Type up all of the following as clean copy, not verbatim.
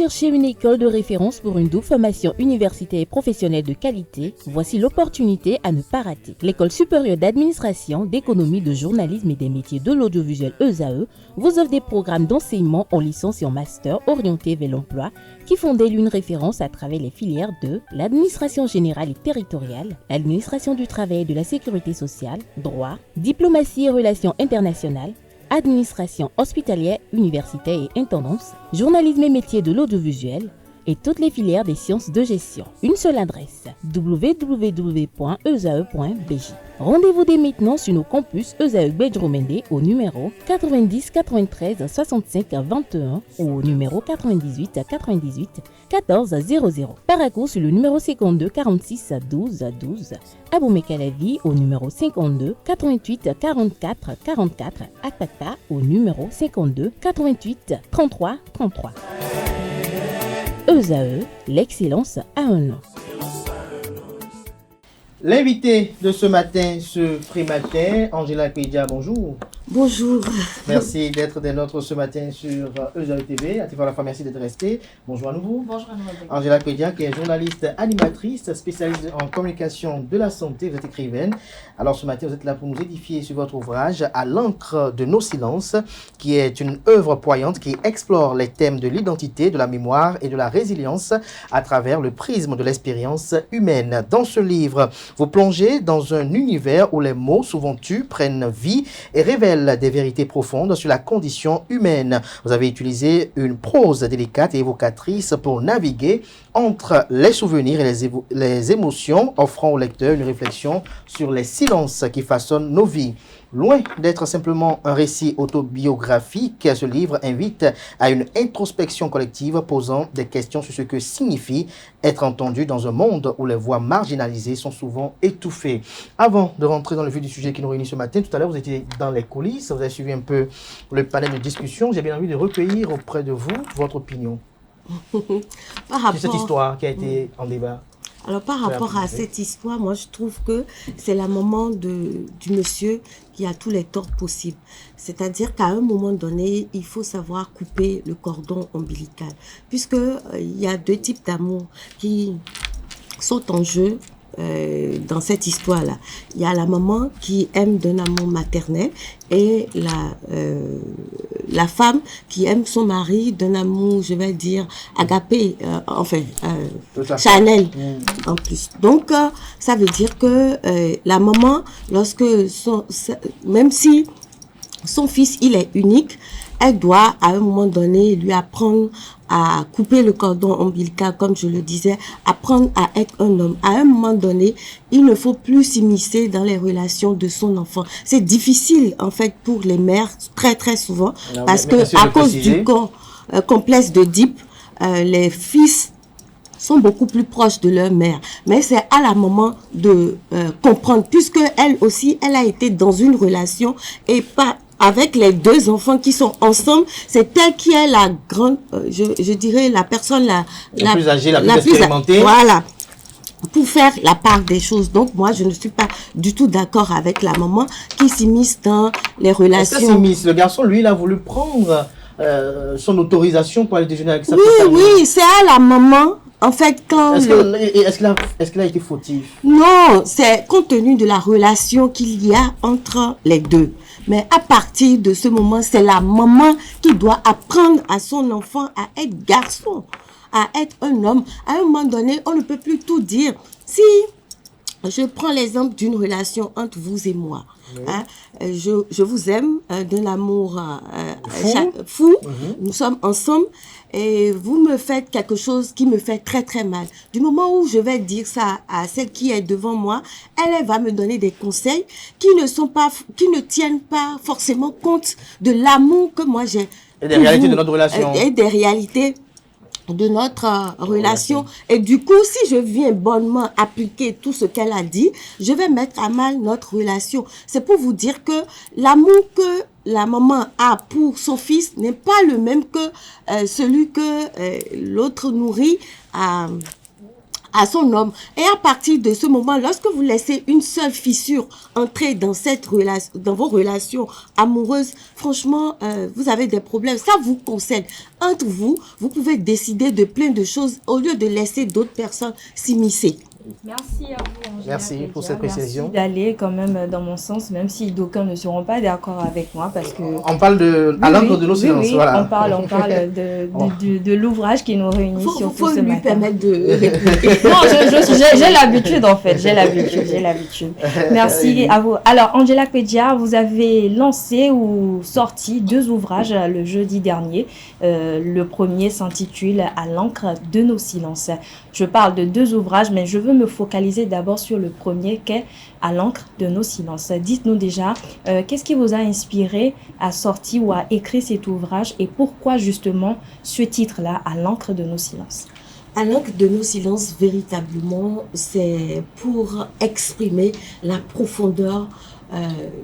cherchez une école de référence pour une double formation universitaire et professionnelle de qualité? Voici l'opportunité à ne pas rater. L'École supérieure d'administration, d'économie, de journalisme et des métiers de l'audiovisuel ESAE vous offre des programmes d'enseignement en licence et en master orientés vers l'emploi qui font d'elle une référence à travers les filières de l'administration générale et territoriale, l'administration du travail et de la sécurité sociale, droit, diplomatie et relations internationales, administration hospitalière, universitaire et intendance, journalisme et métiers de l'audiovisuel et toutes les filières des sciences de gestion. Une seule adresse, www.esae.bj. Rendez-vous dès maintenant sur nos campus ESAE Bedjromende au numéro 90 93 65 21 ou au numéro 98 98 14 00. Paracourt sur le numéro 52 46 12 12. Aboumé-Calavi au numéro 52 88 44 44. Akpaka au numéro 52 88 33 33. ESAE, l'excellence à un nom. L'invité de ce matin, ce Frématin, Angela Pédia, bonjour. Bonjour. Merci d'être des nôtres ce matin sur ESAE TV. À la fois, merci d'être resté. Bonjour à nouveau. Bonjour à nouveau. Angela Pédia, qui est journaliste animatrice, spécialiste en communication de la santé, vous êtes écrivaine. Alors ce matin, vous êtes là pour nous édifier sur votre ouvrage « À l'encre de nos silences », qui est une œuvre poignante qui explore les thèmes de l'identité, de la mémoire et de la résilience à travers le prisme de l'expérience humaine. Dans ce livre, vous plongez dans un univers où les mots, souvent tus, prennent vie et révèlent des vérités profondes sur la condition humaine. Vous avez utilisé une prose délicate et évocatrice pour naviguer entre les souvenirs et les émotions, offrant au lecteur une réflexion sur les silences qui façonnent nos vies. Loin d'être simplement un récit autobiographique, ce livre invite à une introspection collective posant des questions sur ce que signifie être entendu dans un monde où les voix marginalisées sont souvent étouffées. Avant de rentrer dans le vif du sujet qui nous réunit ce matin, tout à l'heure vous étiez dans les coulisses, vous avez suivi un peu le panel de discussion. J'ai bien envie de recueillir auprès de vous votre opinion sur cette histoire qui a été en débat. Alors par rapport à cette histoire, moi je trouve que c'est la maman du monsieur qui a tous les torts possibles. C'est-à-dire qu'à un moment donné, il faut savoir couper le cordon ombilical. Puisque il y a deux types d'amour qui sont en jeu dans cette histoire-là. Il y a la maman qui aime d'un amour maternel et la femme qui aime son mari d'un amour, je vais dire, agapé, Chanel en plus. Donc, ça veut dire que la maman, même si son fils, il est unique, elle doit, à un moment donné, lui apprendre à couper le cordon ombilical, comme je le disais, apprendre à être un homme. À un moment donné, il ne faut plus s'immiscer dans les relations de son enfant. C'est difficile, en fait, pour les mères, très, très souvent, parce que à cause du complexe d'Oedipe, les fils sont beaucoup plus proches de leur mère. Mais c'est à la maman de comprendre, puisque elle aussi, elle a été dans une relation et pas avec les deux enfants qui sont ensemble, c'est elle qui est la grande, je dirais la personne la plus âgée, la plus expérimentée. Voilà, pour faire la part des choses. Donc moi, je ne suis pas du tout d'accord avec la maman qui s'immisce dans les relations. Est-ce que s'immisce? Le garçon, lui, il a voulu prendre son autorisation pour aller déjeuner avec sa fille. Oui, c'est à la maman. En fait, quand... Est-ce qu'il a été fautif? Non, c'est compte tenu de la relation qu'il y a entre les deux. Mais à partir de ce moment, c'est la maman qui doit apprendre à son enfant à être garçon, à être un homme. À un moment donné, on ne peut plus tout dire. Si je prends l'exemple d'une relation entre vous et moi, oui. Je vous aime d'un amour fou. Nous sommes ensemble et vous me faites quelque chose qui me fait très très mal. Du moment où je vais dire ça à celle qui est devant moi, elle va me donner des conseils qui ne tiennent pas forcément compte de l'amour que moi j'ai. Et des réalités de notre relation. Et des réalités de notre relation. Et du coup, si je viens bonnement appliquer tout ce qu'elle a dit, je vais mettre à mal notre relation. C'est pour vous dire que l'amour que la maman a pour son fils n'est pas le même que celui que l'autre nourrit à son homme. Et à partir de ce moment, lorsque vous laissez une seule fissure entrer dans dans vos relations amoureuses, franchement, vous avez des problèmes. Ça vous concerne. Entre vous, vous pouvez décider de plein de choses au lieu de laisser d'autres personnes s'immiscer. Merci à vous, Angela. Merci pour cette précision. Merci d'aller quand même dans mon sens, même si d'aucuns ne seront pas d'accord avec moi, parce que... On parle à l'encre de nos silences, oui, voilà. on parle de l'ouvrage qui nous réunit surtout faut ce lui matin. permettre de répliquer. Non, j'ai l'habitude en fait, j'ai l'habitude. Merci à vous. Alors, Angela Kpedia, vous avez lancé ou sorti 2 ouvrages le jeudi dernier. Le premier s'intitule « À l'encre de nos silences ». Je parle de 2 ouvrages, mais je veux me focaliser d'abord sur le premier qui est « À l'encre de nos silences ». Dites-nous déjà, qu'est-ce qui vous a inspiré à sortir ou à écrire cet ouvrage et pourquoi justement ce titre-là, « À l'encre de nos silences ». À l'encre de nos silences, véritablement, c'est pour exprimer la profondeur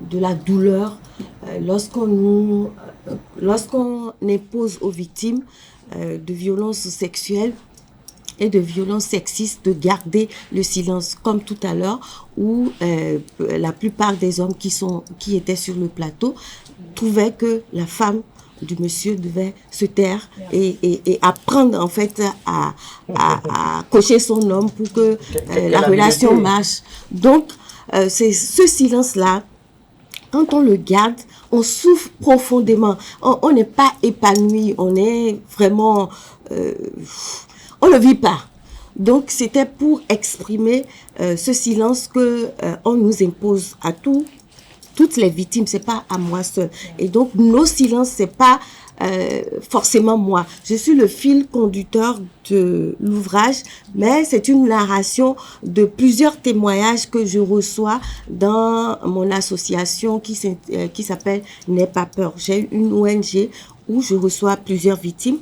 de la douleur lorsqu'on impose aux victimes de violences sexuelles et de violences sexistes de garder le silence, comme tout à l'heure, où la plupart des hommes qui étaient sur le plateau trouvaient que la femme du monsieur devait se taire et apprendre en fait à coacher son homme pour que la relation marche. Donc, c'est ce silence-là, quand on le garde, on souffre profondément. On n'est pas épanoui, on est vraiment... on ne vit pas. Donc, c'était pour exprimer ce silence que on nous impose à toutes les victimes, c'est pas à moi seule. Et donc, nos silences, c'est pas forcément moi. Je suis le fil conducteur de l'ouvrage, mais c'est une narration de plusieurs témoignages que je reçois dans mon association qui s'appelle N'aie pas peur. J'ai une ONG où je reçois plusieurs victimes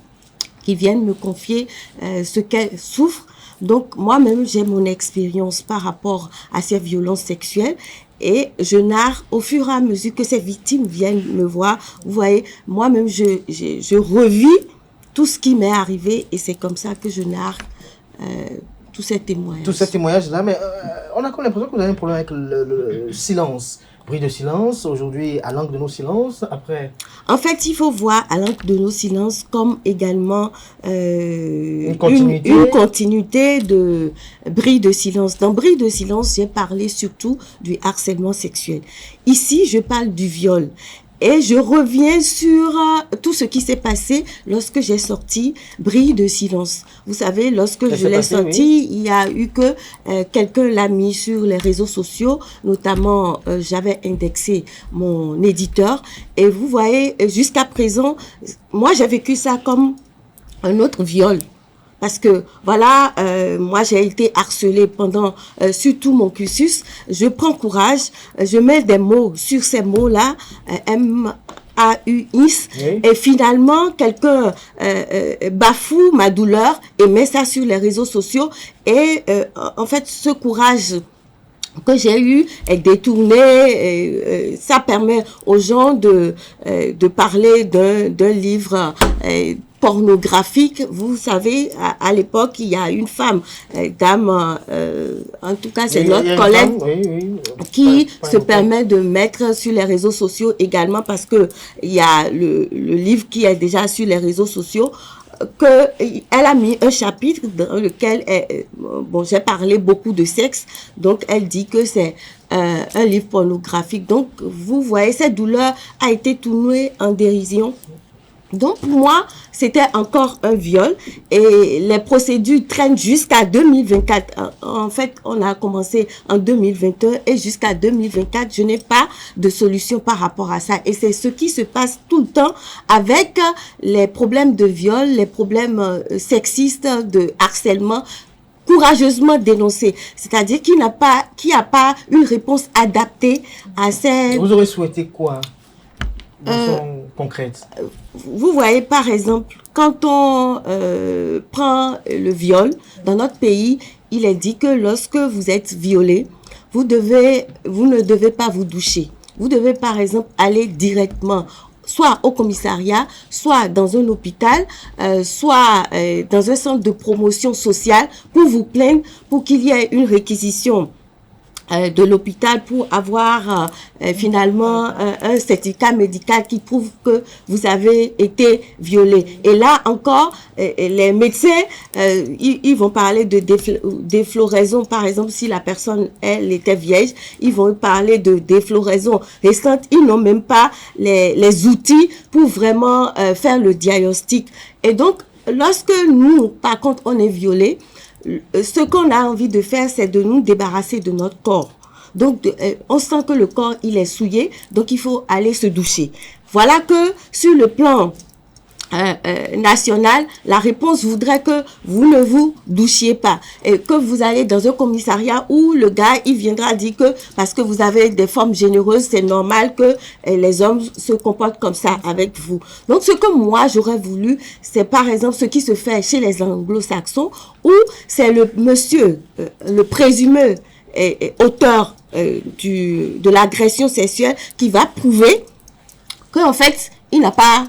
qui viennent me confier ce qu'elles souffrent. Donc, moi-même, j'ai mon expérience par rapport à ces violences sexuelles et je narre au fur et à mesure que ces victimes viennent me voir. Vous voyez, moi-même, je revis tout ce qui m'est arrivé et c'est comme ça que je narre tous ces témoignages. Tous ces témoignages-là, mais on a comme l'impression que vous avez un problème avec le silence. Bruit de silence, aujourd'hui, à l'encre de nos silences, après... En fait, il faut voir à l'encre de nos silences comme également une continuité de Bris de silence. Dans Bris de silence, j'ai parlé surtout du harcèlement sexuel. Ici, je parle du viol. Et je reviens sur tout ce qui s'est passé lorsque j'ai sorti Bris de silence. Vous savez, lorsque je l'ai sorti, oui. Il y a eu que quelqu'un l'a mis sur les réseaux sociaux, notamment j'avais indexé mon éditeur. Et vous voyez, jusqu'à présent, moi j'ai vécu ça comme un autre viol. Parce que, voilà, moi, j'ai été harcelée pendant surtout mon cursus. Je prends courage, je mets des mots sur ces mots-là, M-A-U-X, oui. Et finalement, quelqu'un bafoue ma douleur et met ça sur les réseaux sociaux. Et en fait, ce courage que j'ai eu est détourné, ça permet aux gens de parler d'un livre pornographique. Vous savez, à l'époque, il y a une femme, dame, en tout cas, c'est notre collègue, qui se permet de mettre sur les réseaux sociaux également parce que il y a le livre qui est déjà sur les réseaux sociaux, elle a mis un chapitre dans lequel j'ai parlé beaucoup de sexe, donc elle dit que c'est un livre pornographique. Donc, vous voyez, cette douleur a été tournée en dérision. Donc, pour moi, c'était encore un viol et les procédures traînent jusqu'à 2024. En fait, on a commencé en 2021 et jusqu'à 2024, je n'ai pas de solution par rapport à ça. Et c'est ce qui se passe tout le temps avec les problèmes de viol, les problèmes sexistes, de harcèlement, courageusement dénoncés. C'est-à-dire qu'il n'y a pas une réponse adaptée à ces... Vous aurez souhaité quoi de façon concrète? Vous voyez, par exemple, quand on prend le viol, dans notre pays, il est dit que lorsque vous êtes violé, vous ne devez pas vous doucher. Vous devez, par exemple, aller directement soit au commissariat, soit dans un hôpital, soit dans un centre de promotion sociale pour vous plaindre, pour qu'il y ait une réquisition de l'hôpital pour avoir finalement un certificat médical qui prouve que vous avez été violé. Et là encore, les médecins, ils vont parler de défloraison. Par exemple, si la personne, elle était vierge, ils vont parler de défloraison récente. Ils n'ont même pas les outils pour vraiment faire le diagnostic. Et donc, lorsque nous, par contre, on est violé, ce qu'on a envie de faire, c'est de nous débarrasser de notre corps. Donc, on sent que le corps, il est souillé, donc il faut aller se doucher. Voilà que sur le plan national, la réponse voudrait que vous ne vous douchiez pas et que vous allez dans un commissariat où le gars, il viendra dire que parce que vous avez des formes généreuses, c'est normal que les hommes se comportent comme ça avec vous. Donc, ce que moi, j'aurais voulu, c'est par exemple ce qui se fait chez les anglo-saxons où c'est le monsieur, le présumé auteur de l'agression sexuelle qui va prouver qu'en fait, il n'a pas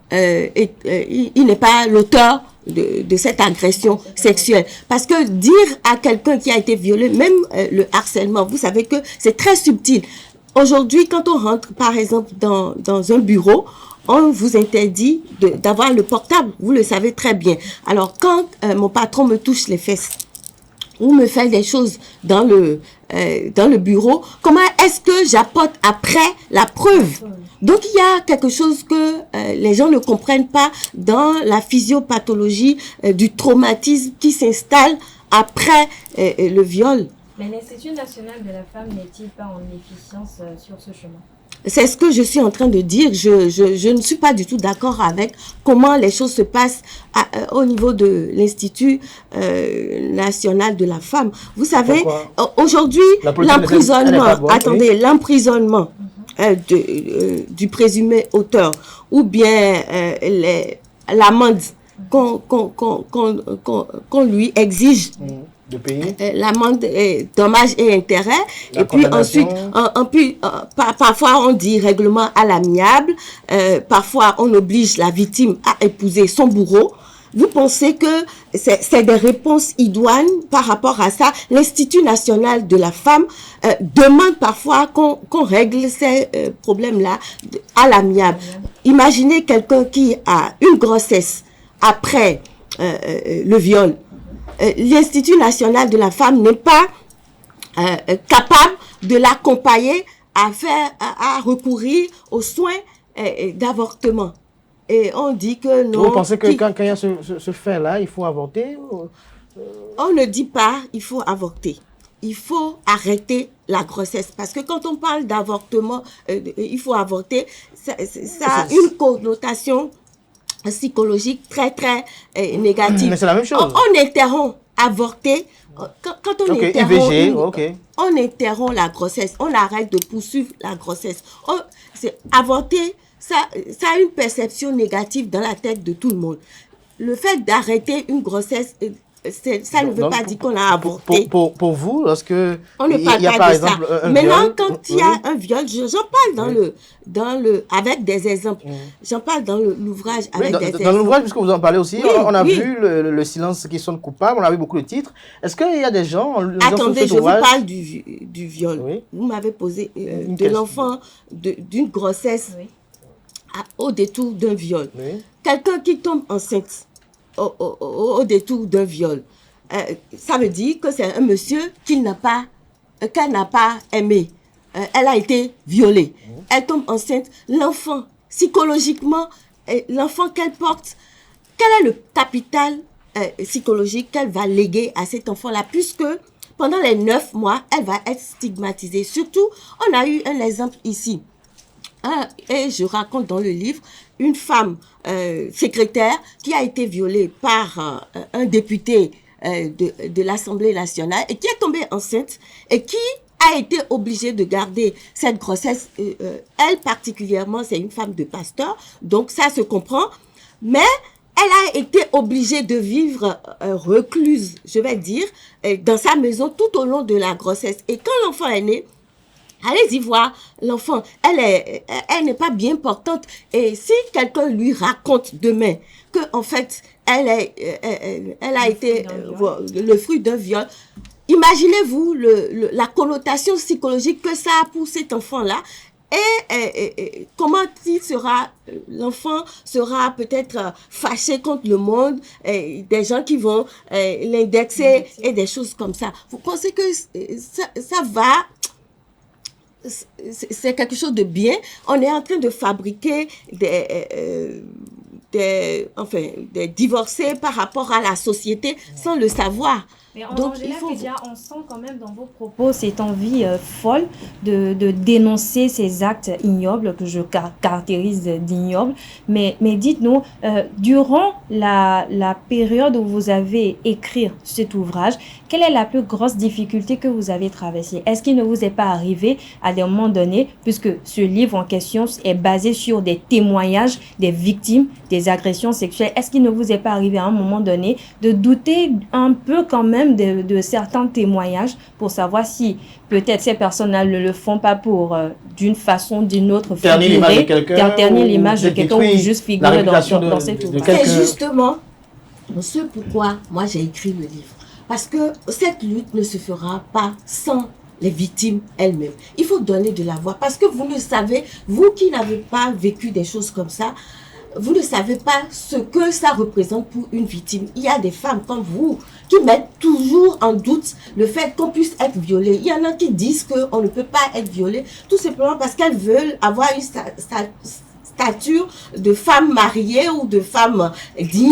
il n'est pas l'auteur de cette agression sexuelle. Parce que dire à quelqu'un qui a été violé, même le harcèlement, vous savez que c'est très subtil. Aujourd'hui, quand on rentre, par exemple, dans un bureau, on vous interdit d'avoir le portable. Vous le savez très bien. Alors, quand mon patron me touche les fesses, ou me fait des choses dans le bureau, comment est-ce que j'apporte après la preuve? Donc, il y a quelque chose que les gens ne comprennent pas dans la physiopathologie du traumatisme qui s'installe après le viol. Mais l'Institut national de la femme n'est-il pas en efficience sur ce chemin? C'est ce que je suis en train de dire. Je ne suis pas du tout d'accord avec comment les choses se passent au niveau de l'Institut national de la femme. Vous savez, aujourd'hui, l'emprisonnement du présumé auteur ou bien l'amende qu'on lui exige de payer l'amende, dommages et intérêts, et puis ensuite parfois on dit règlement à l'amiable, parfois on oblige la victime à épouser son bourreau. Vous pensez que c'est des réponses idoines par rapport à ça? L'Institut national de la femme demande parfois qu'on règle ces problèmes-là à l'amiable. Imaginez quelqu'un qui a une grossesse après le viol. L'Institut national de la femme n'est pas capable de l'accompagner à recourir aux soins d'avortement. Et on dit que non. Vous pensez que quand il y a ce fait-là, il faut avorter On ne dit pas il faut avorter. Il faut arrêter la grossesse. Parce que quand on parle d'avortement, il faut avorter, ça a une connotation psychologique très très négative. Mais c'est la même chose. On interrompt avorter. Quand on interrompt IVG, on interrompt la grossesse. On arrête de poursuivre la grossesse. Avorter, ça a une perception négative dans la tête de tout le monde. Le fait d'arrêter une grossesse, ça ne veut pas dire qu'on a avorté. Pour vous, lorsque on ne parle pas de ça. Maintenant, quand il y a un viol, j'en parle avec des exemples. J'en parle dans l'ouvrage avec des exemples. Dans l'ouvrage, puisque vous en parlez aussi, on a vu le silence qui sonne coupable, on a vu beaucoup de titres. Est-ce qu'il y a des gens... Attendez, je vous parle du viol. Oui. Vous m'avez posé de l'enfant, d'une grossesse au détour d'un viol. Oui. Quelqu'un qui tombe enceinte au détour d'un viol, ça veut dire que c'est un monsieur qu'elle n'a pas aimé. Elle a été violée. Elle tombe enceinte. L'enfant, psychologiquement, l'enfant qu'elle porte, quel est le capital psychologique qu'elle va léguer à cet enfant-là, puisque pendant les 9 mois, elle va être stigmatisée. Surtout, on a eu un exemple ici. Et je raconte dans le livre une femme secrétaire qui a été violée par un député de l'Assemblée nationale et qui est tombée enceinte et qui a été obligée de garder cette grossesse. Elle particulièrement, c'est une femme de pasteur, donc ça se comprend. Mais elle a été obligée de vivre recluse, je vais dire, dans sa maison tout au long de la grossesse. Et quand l'enfant est né, Allez-y voir l'enfant. Elle n'est pas bien portante. Et si quelqu'un lui raconte demain que en fait elle a été le fruit d'un viol, imaginez-vous la connotation psychologique que ça a pour cet enfant-là. Et comment l'enfant sera peut-être fâché contre le monde, des gens qui vont l'indexer et des choses comme ça. Vous pensez que ça va, c'est quelque chose de bien? On est en train de fabriquer des divorcés par rapport à la société sans le savoir. Mais Angela Pédia, on sent quand même dans vos propos cette envie folle de dénoncer ces actes ignobles que je caractérise d'ignobles. Mais dites-nous, durant la période où vous avez écrit cet ouvrage, quelle est la plus grosse difficulté que vous avez traversée? Est-ce qu'il ne vous est pas arrivé à des moments donnés, puisque ce livre en question est basé sur des témoignages des victimes des agressions sexuelles, est-ce qu'il ne vous est pas arrivé à un moment donné de douter un peu quand même de certains témoignages pour savoir si peut-être ces personnes-là ne le font pas pour d'une façon ou d'une autre ternir l'image de quelqu'un ou juste figurer dans cette ouvrage. C'est justement ce pourquoi moi j'ai écrit le livre. Parce que cette lutte ne se fera pas sans les victimes elles-mêmes. Il faut donner de la voix. Parce que vous ne savez, vous qui n'avez pas vécu des choses comme ça, vous ne savez pas ce que ça représente pour une victime. Il y a des femmes comme vous qui mettent toujours en doute le fait qu'on puisse être violé. Il y en a qui disent qu'on ne peut pas être violé, tout simplement parce qu'elles veulent avoir une stature de femme mariée ou de femme digne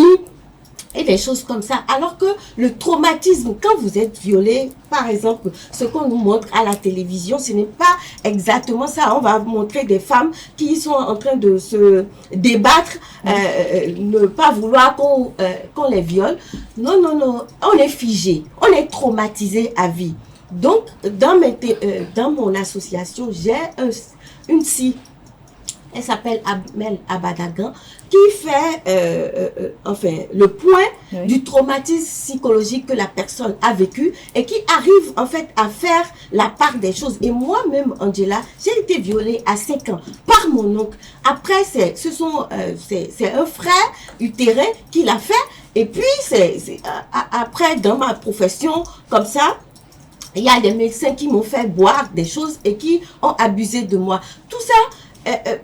et des choses comme ça. Alors que le traumatisme, quand vous êtes violé, par exemple, ce qu'on nous montre à la télévision, ce n'est pas exactement ça. On va montrer des femmes qui sont en train de se débattre, ne pas vouloir qu'on les viole. Non, non, non. On est figé. On est traumatisé à vie. Donc, dans mon association, j'ai une psy. Elle s'appelle Amel Abadagan, qui fait le point du traumatisme psychologique que la personne a vécu et qui arrive en fait à faire la part des choses. Et moi-même, Angela, j'ai été violée à 5 ans par mon oncle. Après, c'est un frère utérin qui l'a fait. Et puis, après, dans ma profession, comme ça, il y a des médecins qui m'ont fait boire des choses et qui ont abusé de moi. Tout ça,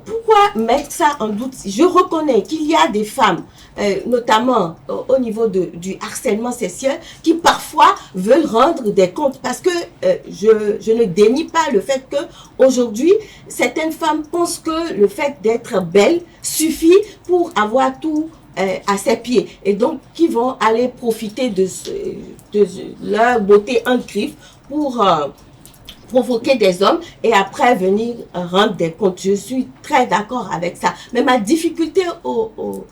pourquoi mettre ça en doute? Je reconnais qu'il y a des femmes, notamment au niveau du harcèlement sexuel, qui parfois veulent rendre des comptes parce que je ne dénie pas le fait que aujourd'hui certaines femmes pensent que le fait d'être belle suffit pour avoir tout à ses pieds et donc qui vont aller profiter de leur beauté en griffe pour provoquer des hommes et après venir rendre des comptes. Je suis très d'accord avec ça. Mais ma difficulté au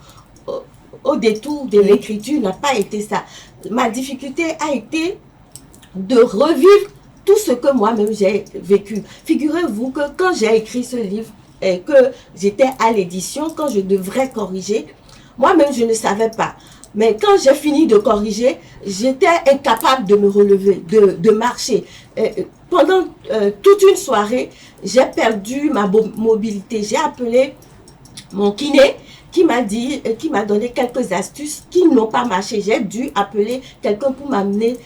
détour de l'écriture n'a pas été ça. Ma difficulté a été de revivre tout ce que moi-même j'ai vécu. Figurez-vous que quand j'ai écrit ce livre et que j'étais à l'édition, quand je devrais corriger, moi-même je ne savais pas. Mais quand j'ai fini de corriger, j'étais incapable de me relever, de marcher. Pendant toute une soirée, j'ai perdu ma mobilité. J'ai appelé mon kiné qui m'a donné quelques astuces qui n'ont pas marché. J'ai dû appeler quelqu'un pour m'amener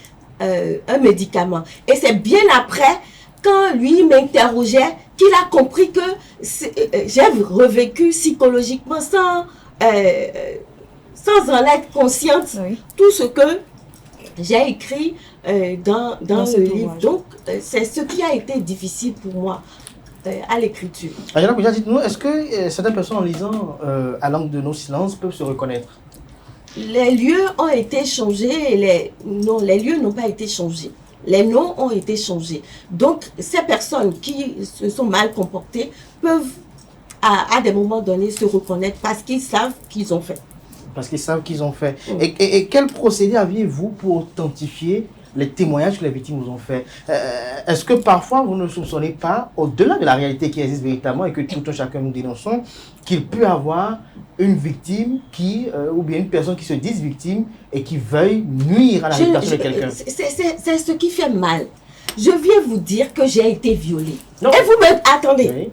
un médicament. Et c'est bien après, quand lui m'interrogeait, qu'il a compris que j'ai revécu psychologiquement sans en être consciente, tout ce que j'ai écrit dans le livre. Donc, c'est ce qui a été difficile pour moi à l'écriture. Alors, dites-nous, est-ce que certaines personnes en lisant à l'angle de nos silences peuvent se reconnaître? Les lieux ont été changés, non, les lieux n'ont pas été changés. Les noms ont été changés. Donc, ces personnes qui se sont mal comportées peuvent, à des moments donnés, se reconnaître parce qu'ils savent qu'ils ont fait. Parce qu'ils savent qu'ils ont fait. Et quel procédé aviez-vous pour authentifier les témoignages que les victimes vous ont fait? Est-ce que parfois vous ne soupçonnez pas, au-delà de la réalité qui existe véritablement et que tout un chacun nous dénonçons, qu'il peut y avoir une victime ou bien une personne qui se dise victime et qui veuille nuire à la réputation de quelqu'un? C'est ce qui fait mal. je viens vous dire que j'ai été violée. Non. Et vous me... Attendez. Oui.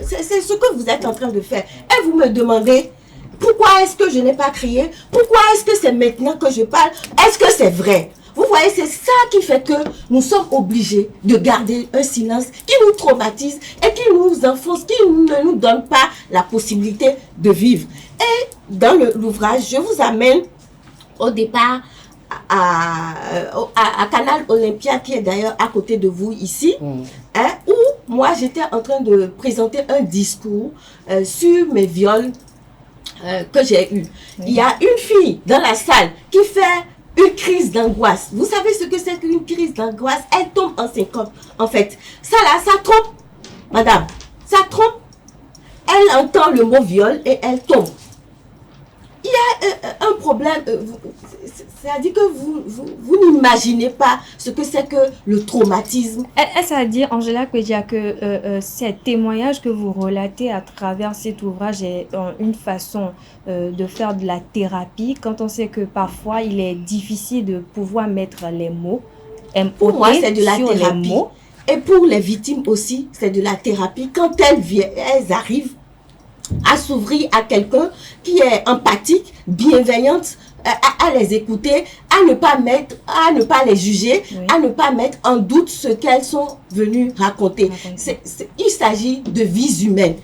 C'est ce que vous êtes en train de faire. Et vous me demandez pourquoi est-ce que je n'ai pas crié? Pourquoi est-ce que c'est maintenant que je parle? Est-ce que c'est vrai? Vous voyez, c'est ça qui fait que nous sommes obligés de garder un silence qui nous traumatise et qui nous enfonce, qui ne nous donne pas la possibilité de vivre. Et dans l'ouvrage, je vous amène au départ à Canal Olympia, qui est d'ailleurs à côté de vous ici, hein, où moi j'étais en train de présenter un discours sur mes viols que j'ai eus. Il y a une fille dans la salle qui fait une crise d'angoisse. Vous savez ce que c'est qu'une crise d'angoisse? Elle tombe en syncope. En fait, ça là, ça trompe, madame. Ça trompe. Elle entend le mot viol et elle tombe. Il y a un problème. C'est-à-dire que vous n'imaginez pas ce que c'est que le traumatisme. Est-ce à dire, Angela Kwedia, que ces témoignages que vous relatez à travers cet ouvrage est une façon de faire de la thérapie, quand on sait que parfois il est difficile de pouvoir mettre les mots, pour moi, c'est de la sur les thérapie. mots. Et pour les victimes aussi, c'est de la thérapie. Quand elles arrivent à s'ouvrir à quelqu'un qui est empathique, bienveillante, à les écouter, à ne pas les juger, Oui. à ne pas mettre en doute ce qu'elles sont venues raconter. Il s'agit de vies humaines.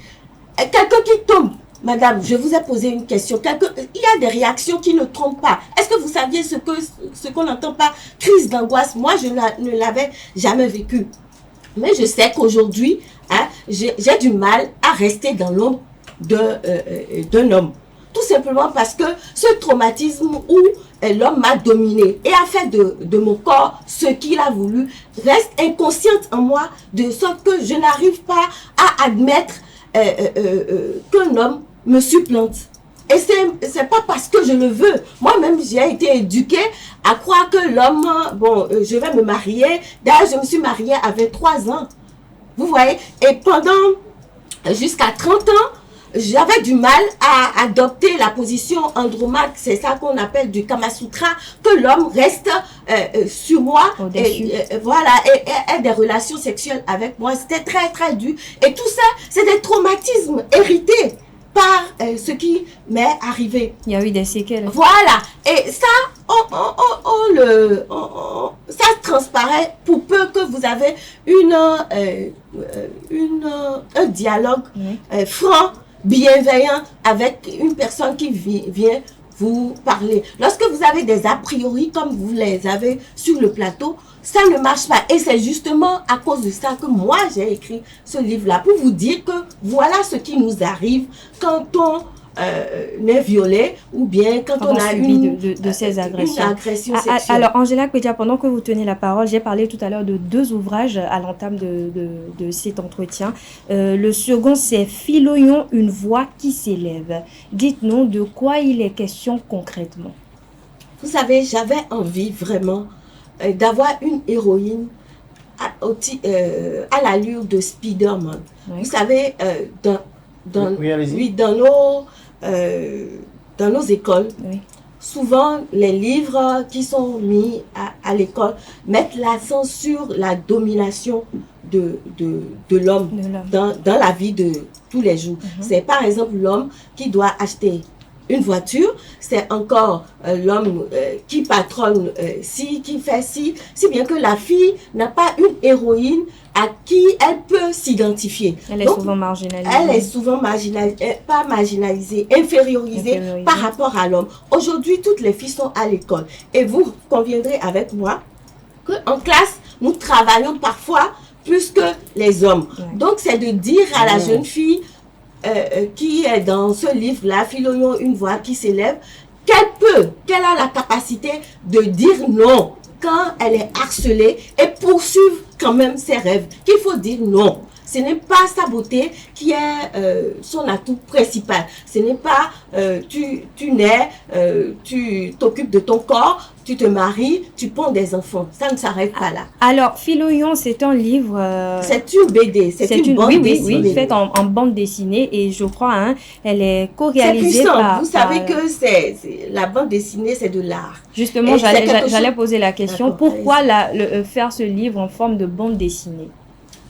Quelqu'un qui tombe, madame, je vous ai posé une question. Il y a des réactions qui ne trompent pas. Est-ce que vous saviez ce qu'on n'entend pas? Crise d'angoisse, moi je ne l'avais jamais vécu. Mais je sais qu'aujourd'hui, hein, j'ai du mal à rester dans l'ombre d'un homme. Tout simplement parce que ce traumatisme où l'homme m'a dominé et a fait de mon corps ce qu'il a voulu reste inconsciente en moi, de sorte que je n'arrive pas à admettre qu'un homme me supplante. Et c'est pas parce que je le veux. Moi-même, j'ai été éduquée à croire que l'homme, je vais me marier. D'ailleurs, je me suis mariée à 23 ans. Vous voyez? Et jusqu'à 30 ans, j'avais du mal à adopter la position andromaque, c'est ça qu'on appelle du Kama Sutra, que l'homme reste sur moi, et ait des relations sexuelles avec moi. C'était très très dur. Et tout ça, c'est des traumatismes hérités par ce qui m'est arrivé. Il y a eu des séquelles. Voilà. Et ça, ça transparaît pour peu que vous avez un dialogue franc, bienveillant avec une personne qui vient vous parler. Lorsque vous avez des a priori comme vous les avez sur le plateau, ça ne marche pas. Et c'est justement à cause de ça que moi j'ai écrit ce livre-là, pour vous dire que voilà ce qui nous arrive quand on est violé ou bien quand on a de ces agressions. Une agression sexuelle. Alors, Angela Kwedia, pendant que vous tenez la parole, j'ai parlé tout à l'heure de 2 ouvrages à l'entame de cet entretien. Le second, c'est Philoyon, une voix qui s'élève. Dites-nous de quoi il est question concrètement. Vous savez, j'avais envie vraiment d'avoir une héroïne à l'allure de Spider-Man. Oui. Vous savez, dans nos écoles, Oui. souvent les livres qui sont mis à l'école mettent l'accent sur la domination de l'homme dans la vie de tous les jours. C'est par exemple l'homme qui doit acheter une voiture, c'est encore l'homme qui patronne qui fait si bien que la fille n'a pas une héroïne à qui elle peut s'identifier. Elle est souvent marginalisée. Elle est souvent pas marginalisée, infériorisée par rapport à l'homme. Aujourd'hui, toutes les filles sont à l'école. Et vous conviendrez avec moi qu'en classe, nous travaillons parfois plus que les hommes. Ouais. Donc, c'est de dire à la jeune fille qui est dans ce livre-là, Philoyon, une voix qui s'élève, qu'elle a la capacité de dire non quand elle est harcelée et poursuivre quand même ses rêves, qu'il faut dire non. Ce n'est pas sa beauté qui est son atout principal. Ce n'est pas tu nais, tu t'occupes de ton corps, tu te maries, tu ponds des enfants. Ça ne s'arrête pas là. Alors, Philoyon, c'est un livre... c'est une BD, c'est une bande dessinée. Oui, faite en bande dessinée et je crois, hein, elle est C'est co-réalisée puissant. par... Vous savez que la bande dessinée, c'est de l'art. Justement, Et c'est quelque j'allais chose- poser la question, D'accord, pourquoi faire ce livre en forme de bande dessinée?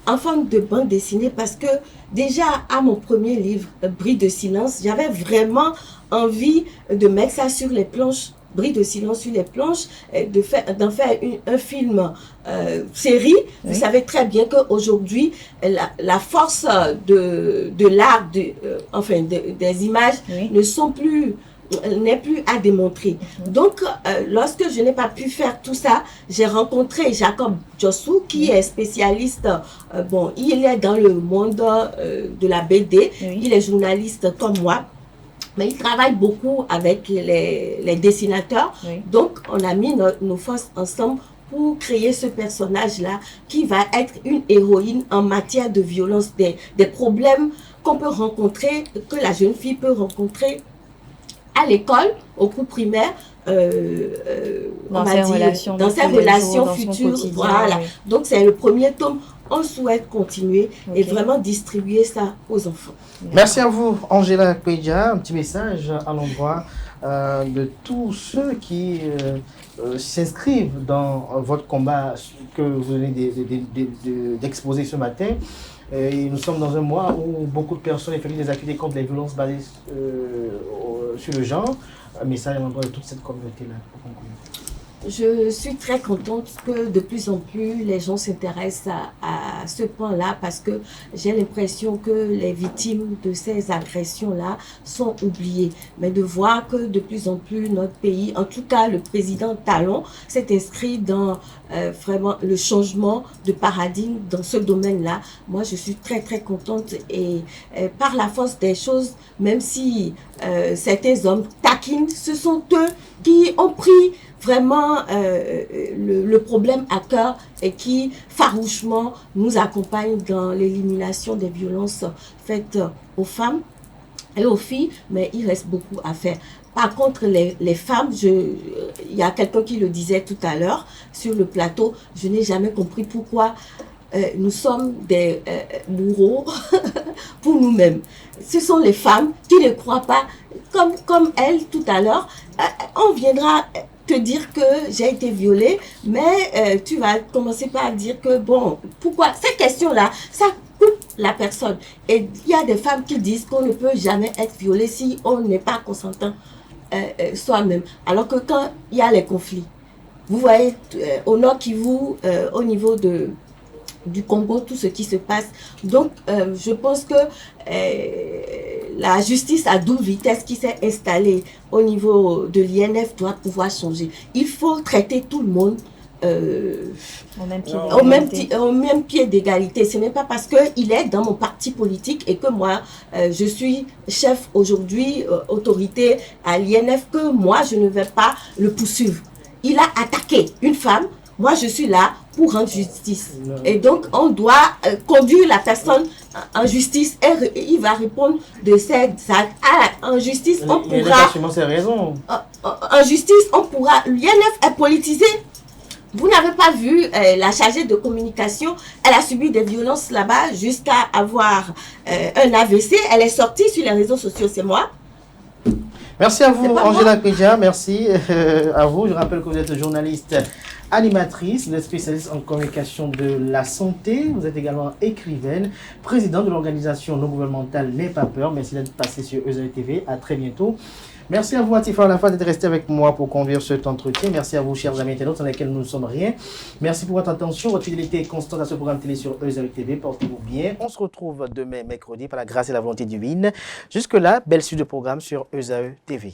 En forme de bande dessinée, parce que déjà à mon premier livre, Bris de silence, j'avais vraiment envie de mettre ça sur les planches, Bris de silence sur les planches, d'en faire un film série. Oui. Vous savez très bien qu'aujourd'hui, la force de l'art, des images Oui. n'est plus à démontrer. Donc, lorsque je n'ai pas pu faire tout ça, j'ai rencontré Jacob Jossou, qui est spécialiste, il est dans le monde de la BD, Oui. il est journaliste comme moi, mais il travaille beaucoup avec les dessinateurs. Oui. Donc, on a mis nos forces ensemble pour créer ce personnage-là qui va être une héroïne en matière de violence, des problèmes qu'on peut rencontrer, que la jeune fille peut rencontrer à l'école, au cours primaire, Dans ses relations dans de ses tous les relations jours, dans son futures. quotidien, Voilà. oui. Donc, c'est le premier tome. On souhaite continuer et Ok. vraiment distribuer ça aux enfants. Merci à vous, Angela Kwedia. Un petit message à l'endroit de tous ceux qui s'inscrivent dans votre combat que vous venez d'exposer ce matin. Et nous sommes dans un mois où beaucoup de personnes effectuent des activités contre les violences basées sur le genre. Un message à l'endroit de toute cette communauté-là pour conclure. Je suis très contente que de plus en plus les gens s'intéressent à ce point-là parce que j'ai l'impression que les victimes de ces agressions-là sont oubliées. Mais de voir que de plus en plus notre pays, en tout cas le président Talon, s'est inscrit dans vraiment le changement de paradigme dans ce domaine-là. Moi, je suis très très contente et par la force des choses, même si certains hommes taquinent, ce sont eux qui ont pris vraiment le problème à cœur et qui farouchement nous accompagnent dans l'élimination des violences faites aux femmes et aux filles, mais il reste beaucoup à faire. Par contre, les femmes, il y a quelqu'un qui le disait tout à l'heure sur le plateau, je n'ai jamais compris pourquoi nous sommes des bourreaux pour nous-mêmes. Ce sont les femmes qui ne croient pas, comme elle tout à l'heure, on viendra te dire que j'ai été violée, mais tu vas commencer par dire que bon, pourquoi cette question-là, ça coupe la personne. Et il y a des femmes qui disent qu'on ne peut jamais être violée si on n'est pas consentant soi-même. Alors que quand il y a les conflits, vous voyez au Nord Kivu, au niveau du Congo, tout ce qui se passe. Donc, je pense que la justice à double vitesse qui s'est installée au niveau de l'INF doit pouvoir changer. Il faut traiter tout le monde au même pied d'égalité. Ce n'est pas parce qu'il est dans mon parti politique et que moi, je suis chef aujourd'hui, autorité à l'INF, que moi, je ne vais pas le poursuivre. Il a attaqué une femme. Moi, je suis là pour rendre justice. Et donc, on doit conduire la personne en justice et il va répondre de cette actes. En justice, on pourra... En justice, on pourra... L'INF est politisé. Vous n'avez pas vu la chargée de communication, elle a subi des violences là-bas jusqu'à avoir un AVC. Elle est sortie sur les réseaux sociaux, c'est moi. Merci à vous, Angela Kwedia. Merci à vous. Je rappelle que vous êtes journaliste animatrice, vous êtes spécialiste en communication de la santé. Vous êtes également écrivaine, présidente de l'organisation non gouvernementale N'aie pas peur. Merci d'être passé sur EZAE TV. À très bientôt. Merci à vous, Atifa Olafa, d'être resté avec moi pour conduire cet entretien. Merci à vous, chers amis internautes, sans lesquels nous ne sommes rien. Merci pour votre attention, votre fidélité constante à ce programme télé sur EZAE TV. Portez-vous bien. On se retrouve demain, mercredi, par la grâce et la volonté divine. Jusque-là, belle suite de programme sur EZAE TV.